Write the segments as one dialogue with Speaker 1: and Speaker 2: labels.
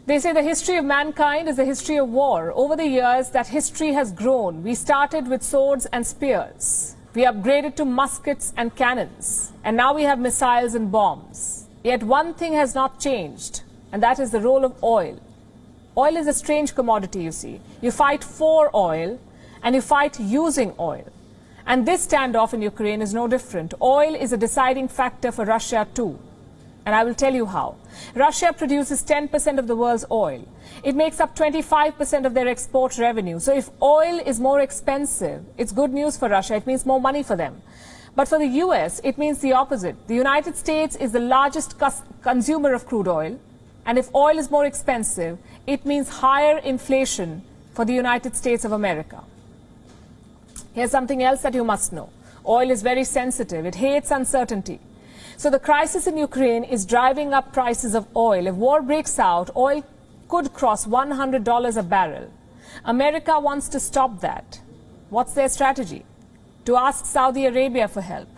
Speaker 1: They say the history of mankind is the history of war. Over the years, that history has grown. We started with swords and spears. We upgraded to muskets and cannons. And now we have missiles and bombs. Yet one thing has not changed, and that is the role of oil. Oil is a strange commodity, you see. You fight for oil, and you fight using oil. And this standoff in Ukraine is no different. Oil is a deciding factor for Russia too. And I will tell you how. Russia produces 10% of the world's oil. It makes up 25% of their export revenue. So if oil is more expensive, it's good news for Russia. It means more money for them. But for the US, it means the opposite. The United States is the largest consumer of crude oil. And if oil is more expensive, it means higher inflation for the United States of America. Here's something else that you must know. Oil is very sensitive. It hates uncertainty. So the crisis in Ukraine is driving up prices of oil. If war breaks out, oil could cross $100 a barrel. America wants to stop that. What's their strategy? To ask Saudi Arabia for help.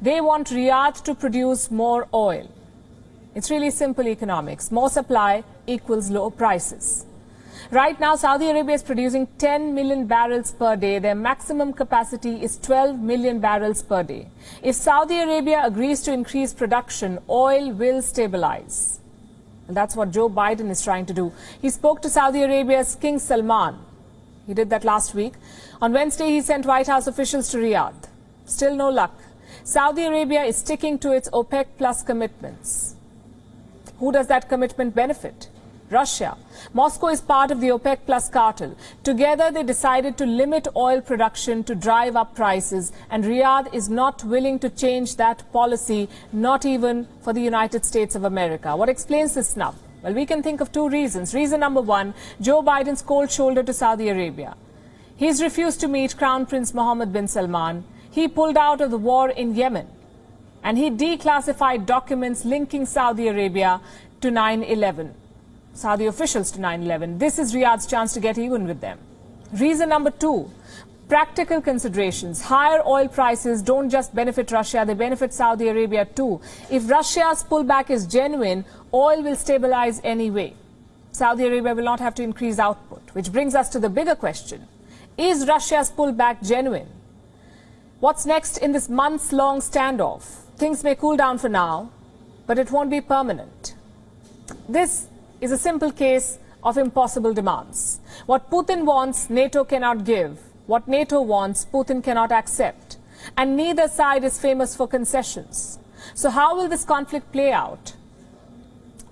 Speaker 1: They want Riyadh to produce more oil. It's really simple economics. More supply equals low prices. Right now, Saudi Arabia is producing 10 million barrels per day. Their maximum capacity is 12 million barrels per day. If Saudi Arabia agrees to increase production, oil will stabilize. And that's what Joe Biden is trying to do. He spoke to Saudi Arabia's King Salman. He did that last week. On Wednesday, he sent White House officials to Riyadh. Still no luck. Saudi Arabia is sticking to its OPEC plus commitments. Who does that commitment benefit? Russia. Moscow is part of the OPEC plus cartel. Together, they decided to limit oil production to drive up prices, and Riyadh is not willing to change that policy, not even for the United States of America. What explains this snub? Well, we can think of two reasons. Reason number one, Joe Biden's cold shoulder to Saudi Arabia. He's refused to meet Crown Prince Mohammed bin Salman. He pulled out of the war in Yemen, and he declassified documents linking Saudi Arabia to 9/11. Saudi officials to 9/11. This is Riyadh's chance to get even with them. Reason number two, practical considerations. Higher oil prices don't just benefit Russia, they benefit Saudi Arabia too. If Russia's pullback is genuine, oil will stabilize anyway. Saudi Arabia will not have to increase output, which brings us to the bigger question. Is Russia's pullback genuine? What's next in this months-long standoff? Things may cool down for now, but it won't be permanent. This is a simple case of impossible demands. What Putin wants, NATO cannot give. What NATO wants, Putin cannot accept. And neither side is famous for concessions. So how will this conflict play out?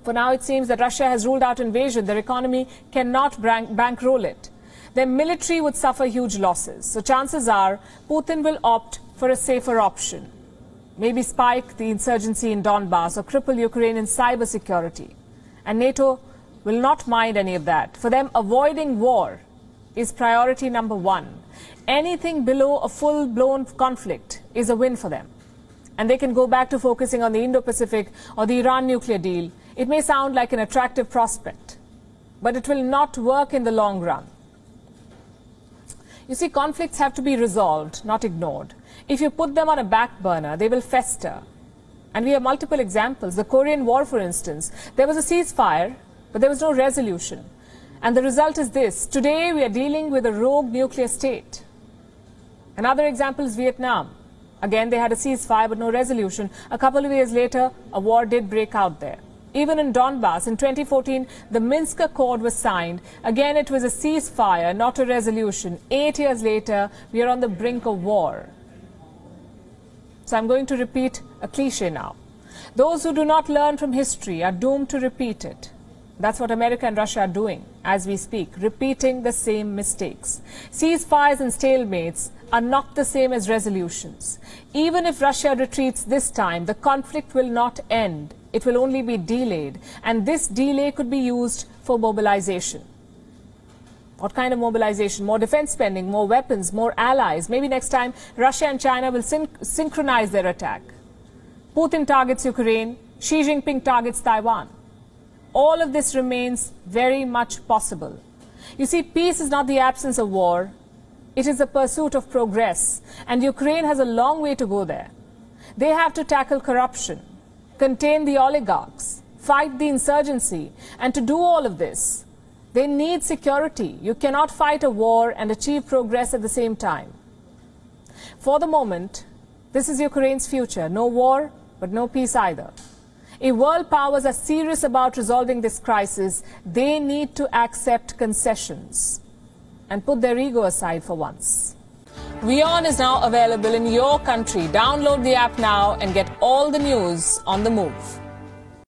Speaker 1: For now, it seems that Russia has ruled out invasion. Their economy cannot bankroll it. Their military would suffer huge losses. So chances are Putin will opt for a safer option. Maybe spike the insurgency in Donbass or cripple Ukrainian cybersecurity. And NATO will not mind any of that. For them, avoiding war is priority number one. Anything below a full-blown conflict is a win for them. And they can go back to focusing on the Indo-Pacific or the Iran nuclear deal. It may sound like an attractive prospect, but it will not work in the long run. You see, conflicts have to be resolved, not ignored. If you put them on a back burner, they will fester. And we have multiple examples. The Korean War, for instance, there was a ceasefire, but there was no resolution. And the result is this. Today, we are dealing with a rogue nuclear state. Another example is Vietnam. Again, they had a ceasefire, but no resolution. A couple of years later, a war did break out there. Even in Donbass, in 2014, the Minsk Accord was signed. Again, it was a ceasefire, not a resolution. 8 years later, we are on the brink of war. So I'm going to repeat a cliche now. Those who do not learn from history are doomed to repeat it. That's what America and Russia are doing as we speak, repeating the same mistakes. Ceasefires and stalemates are not the same as resolutions. Even if Russia retreats this time, the conflict will not end. It will only be delayed. And this delay could be used for mobilization. What kind of mobilization? More defense spending, more weapons, more allies. Maybe next time Russia and China will synchronize their attack. Putin targets Ukraine, Xi Jinping targets Taiwan. All of this remains very much possible. You see, peace is not the absence of war. It is the pursuit of progress. And Ukraine has a long way to go there. They have to tackle corruption, contain the oligarchs, fight the insurgency. And to do all of this, they need security. You cannot fight a war and achieve progress at the same time. For the moment, this is Ukraine's future. No war, but no peace either. If world powers are serious about resolving this crisis, they need to accept concessions and put their ego aside for once. WION is now available in your country. Download the app now and get all the news on the move.